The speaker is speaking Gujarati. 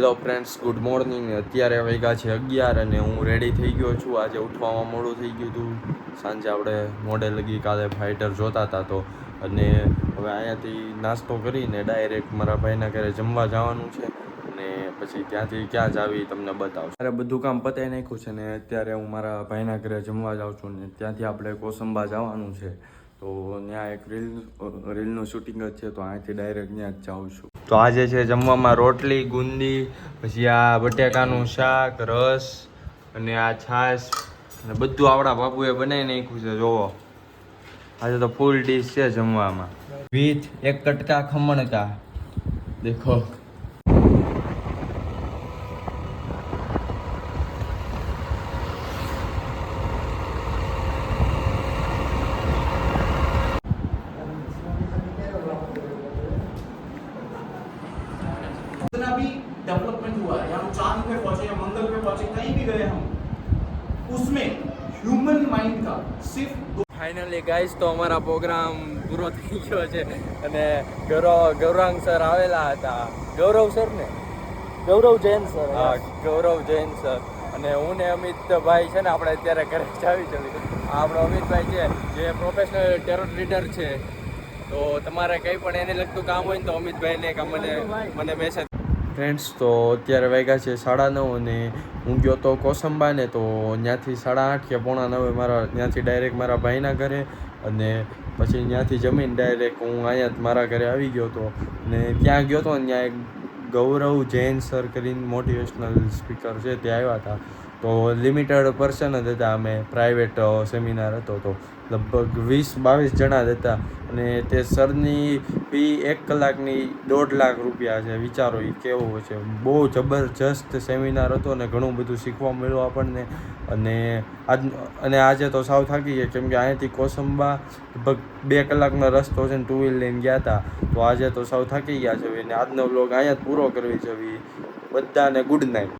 Hello friends, good morning. અત્યારે વાગ્યા છે 11 અને હું રેડી થઈ ગયો છું. આજે ઉઠવામાં મોડું થઈ ગયું હતું. સાંજે આપણે મોડે લગી કાલે ફાઇટર જોતા હતા તો અને હવે અહીંયાથી નાસ્તો કરીને ડાયરેક્ટ મારા ભાઈના ઘરે જમવા જવાનું છે અને પછી ત્યાંથી ક્યાં જાવી તમને બતાવશું. ત્યારે બધું કામ પતાવી નાખ્યું છે ને અત્યારે હું મારા ભાઈના ઘરે જમવા જાઉં છું ને ત્યાંથી આપણે કોસંબા જવાનું છે. તો ત્યાં એક રીલનું શૂટિંગ જ છે તો અહીંથી ડાયરેક્ટ ત્યાં જ જાઉં છું. તો આજે છે જમવામાં રોટલી, ગુંદી, પછી આ બટેકાનું શાક, રસ અને આ છાશ અને બધું આપણા બાપુએ બનાવી નાખ્યું છે. જોવો, આજે તો ફૂલ ડીશ છે જમવામાં વિથ એક કટકા ખમણ કા દેખો. जितना भी डेवलपमेंट हुआ है, या हम चांद पे पहुंचे या मंगल पे पहुंचे, कहीं भी गए हम, उसमें ह्यूमन माइंड का सिर्फ ફાઇનલી ગાઈસ તો અમારા પ્રોગ્રામ પૂરો થઈ ગયો છે અને ગૌરાંગ સર આવેલા હતા. ગૌરવ સર ને ગૌરવ જૈન સર. હા, ગૌરવ જૈન સર અને હું ને અમિતભાઈ છે ને આપણે અત્યારે ઘરે જાવી જવી. આપણો અમિતભાઈ છે જે પ્રોફેશનલ ટેરર લીડર છે. તો તમારે કંઈ પણ એને લગતું કામ હોય ને તો અમિતભાઈને કે મને મેસેજ. ફ્રેન્ડ્સ, તો અત્યારે વાગ્યા છે 9:30 અને હું ગયો તો કોસંબાને તો ત્યાંથી 8:30 કે 9:45 મારા ત્યાંથી ડાયરેક્ટ મારા ભાઈના ઘરે અને પછી ત્યાંથી જમીન ડાયરેક્ટ હું અહીંયા મારા ઘરે આવી ગયો હતો ને ત્યાં ગયો હતો ને ત્યાં એક ગૌરવ જૈન સર કરીને મોટિવેશનલ સ્પીકર છે તે આવ્યા હતા. તો લિમિટેડ પર્સન જ હતા. અમે પ્રાઇવેટ સેમિનાર હતો તો લગભગ 20-22 જણા જ હતા અને તે સરની ફી 1 કલાકની 1.5 લાખ રૂપિયા છે. વિચારો એ કેવું છે. બહુ જબરજસ્ત સેમિનાર હતો અને ઘણું બધું શીખવા મળ્યું આપણને. અને આજે તો સાવ થાકી ગયા કેમ કે અહીંયાથી કોસંબા લગભગ 2 કલાકનો રસ્તો છે ને 2 વ્હીલ લઈને ગયા હતા. તો આજે તો સાવ થાકી ગયા છે અને આજનો વ્લોગ અહીંયા જ પૂરો કરવી છે. બધાને ગુડ નાઇટ.